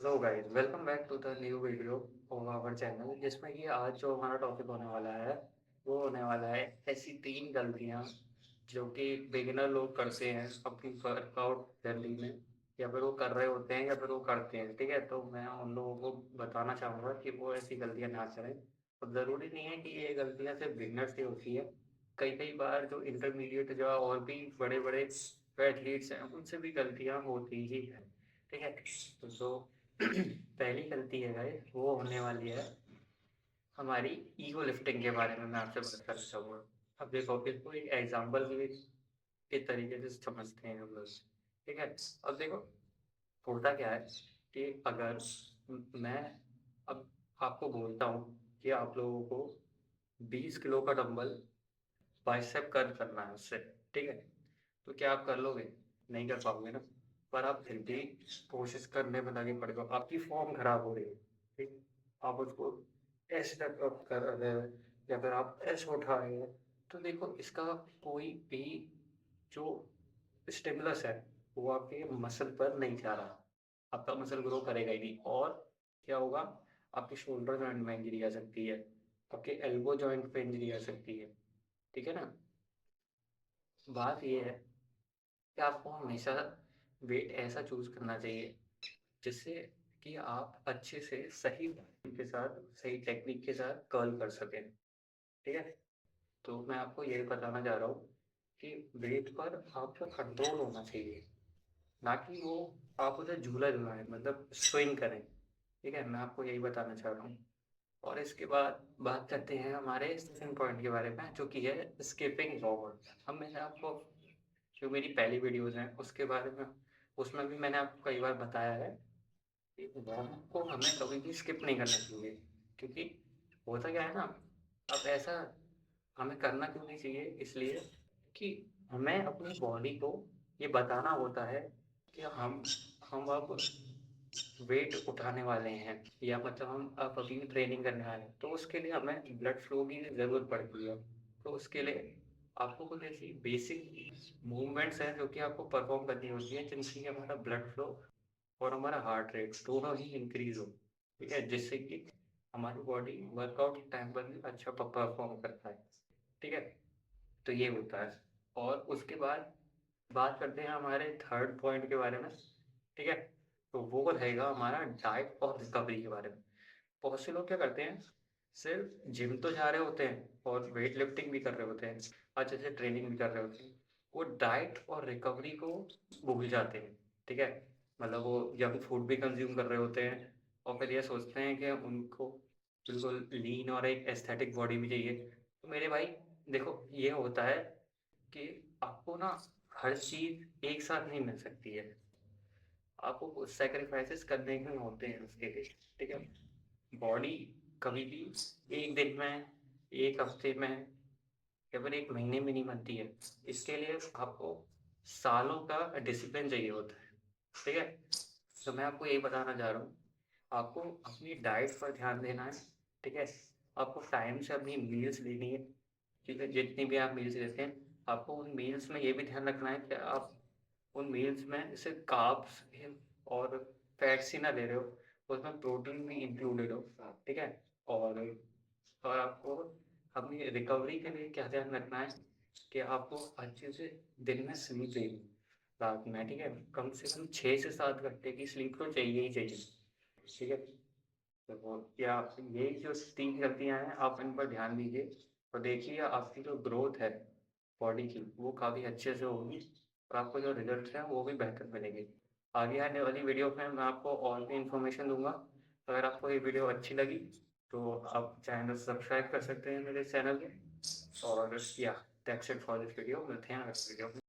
Hello guys, welcome back to the new video of our channel जिसमें कि आज जो हमारा टॉपिक होने वाला है वो होने वाला है ऐसी 3 गलतियां जो कि बिगिनर लोग करते हैं अपनी वर्कआउट जर्नी में, या फिर वो कर रहे होते हैं या फिर वो करते हैं। ठीक है, तो मैं उन लोगों को बताना चाहूँगा कि वो ऐसी गलतियां ना करें। और ज़रूरी नहीं है कि ये गलतियां सिर्फ बिगिनर से होती है। कई कई बार जो इंटरमीडिएट जो और भी बड़े बड़े एथलीट्स हैं उनसे भी गलतियां होती ही है। ठीक है, तो पहली गलती है गाइस, वो होने वाली है हमारी ईगो लिफ्टिंग के बारे में। मैं आपसे बात करना चाहूँगा। अब देखो, इसको एक एग्जांपल के तरीके से समझते हैं हम लोग। ठीक है, अब देखो, होता क्या है कि अगर मैं अब आपको बोलता हूँ कि आप लोगों को 20 किलो का डंबल बाइसेप कर्ल करना है उससे। ठीक है, तो क्या आप कर लोगे? नहीं कर पाओगे ना। पर आप फिर भी कोशिश करने में लगे पड़े हो, आपकी फॉर्म खराब हो रही है। ठीक, आप उसको ऐसे अप कर रहे हो या फिर आप ऐसे उठा रहे हो, तो देखो इसका कोई भी जो स्टिमुलस है वो आपके मसल पर नहीं जा रहा। आपका मसल ग्रो करेगा ही नहीं। और क्या होगा, आपके शोल्डर जॉइंट में इंजरी आ सकती है, आपके एल्बो जॉइंट पे इंजरी आ सकती है। ठीक है ना। बात ये है कि आपको हमेशा वेट ऐसा चूज करना चाहिए जिससे कि आप अच्छे से सही के साथ, सही टेक्निक के साथ कर्ल कर सकें। ठीक है, तो मैं आपको यही बताना चाह रहा हूँ कि वेट पर आपका कंट्रोल होना चाहिए, ना कि वो आप उसे झूला झुलाएं, मतलब स्विंग करें। ठीक है, मैं आपको यही बताना चाह रहा हूँ। और इसके बाद बात करते हैं हमारे सेकंड पॉइंट के बारे में, जो कि है स्किपिंग फॉरवर्ड। अब मैंने आपको, जो मेरी पहली वीडियोज़ हैं उसके बारे में, उसमें भी मैंने आपको कई बार बताया है कि वार्म को हमें कभी भी स्किप नहीं करना चाहिए। क्योंकि होता क्या है ना, अब ऐसा हमें करना क्यों नहीं चाहिए, इसलिए कि हमें अपनी बॉडी को ये बताना होता है कि हम अब वेट उठाने वाले हैं, या मतलब हम अब अभी ट्रेनिंग करने वाले हैं, तो उसके लिए हमें ब्लड फ्लो की ज़रूरत पड़ती है। तो उसके लिए आपको कुछ ऐसी बेसिक मूवमेंट्स हैं जो कि आपको परफॉर्म करनी होती है, जिनसे हमारा ब्लड फ्लो और हमारा हार्ट रेट दोनों ही इंक्रीज हो। ठीक है, जिससे कि हमारी बॉडी वर्कआउट के टाइम पर भी अच्छा परफॉर्म करता है। ठीक है, तो ये होता है। और उसके बाद बात करते हैं हमारे थर्ड पॉइंट के बारे में। ठीक है, तो वो रहेगा हमारा डाइट और रिकवरी के बारे में। बहुत से लोग क्या करते हैं, सिर्फ जिम तो जा रहे होते हैं और वेट लिफ्टिंग भी कर रहे होते हैं, अच्छे से ट्रेनिंग भी कर रहे होते हैं, वो डाइट और रिकवरी को भूल जाते हैं। ठीक है, मतलब वो जंक फूड भी कंज्यूम कर रहे होते हैं और फिर ये सोचते हैं कि उनको बिल्कुल लीन और एक एस्थेटिक बॉडी भी चाहिए। तो मेरे भाई देखो, ये होता है कि आपको ना हर चीज़ एक साथ नहीं मिल सकती है। आपको कुछ सैक्रिफाइसेस करने ही होते हैं उसके लिए। ठीक है, बॉडी कभी भी एक दिन में, एक हफ्ते में या फिर एक महीने में नहीं बनती है। इसके लिए आपको सालों का डिसिप्लिन चाहिए होता है। ठीक है, तो मैं आपको यही बताना चाह रहा हूँ, आपको अपनी डाइट पर ध्यान देना है। ठीक है, आपको टाइम से अपनी मील्स लेनी है। ठीक है, जितनी भी आप मील्स लेते हैं, आपको उन मील्स में ये भी ध्यान रखना है कि आप उन मील्स में सिर्फ कार्ब्स और फैट्स ही ना ले रहे हो, उसमें प्रोटीन भी इंक्लूडेड हो। ठीक है, और और आपको अपनी रिकवरी के लिए क्या ध्यान रखना है कि आपको अच्छे से दिन में स्लीप लेनी है, रात में। ठीक है, कम से कम 6 से 7 घंटे की स्लीप तो चाहिए ही चाहिए। ठीक है, तो क्या यही जो 3 गलतियाँ हैं, आप इन पर ध्यान दीजिए और देखिए आपकी जो ग्रोथ है बॉडी की, वो काफ़ी अच्छे से होगी और आपको जो रिजल्ट्स हैं वो भी बेहतर मिलेंगे। आगे आने वाली वीडियो में मैं आपको और भी इन्फॉर्मेशन दूँगा। अगर आपको ये वीडियो अच्छी लगी तो आप चैनल सब्सक्राइब कर सकते हैं मेरे चैनल में। और या that's it for this video. मिलते हैं नेक्स्ट वीडियो में।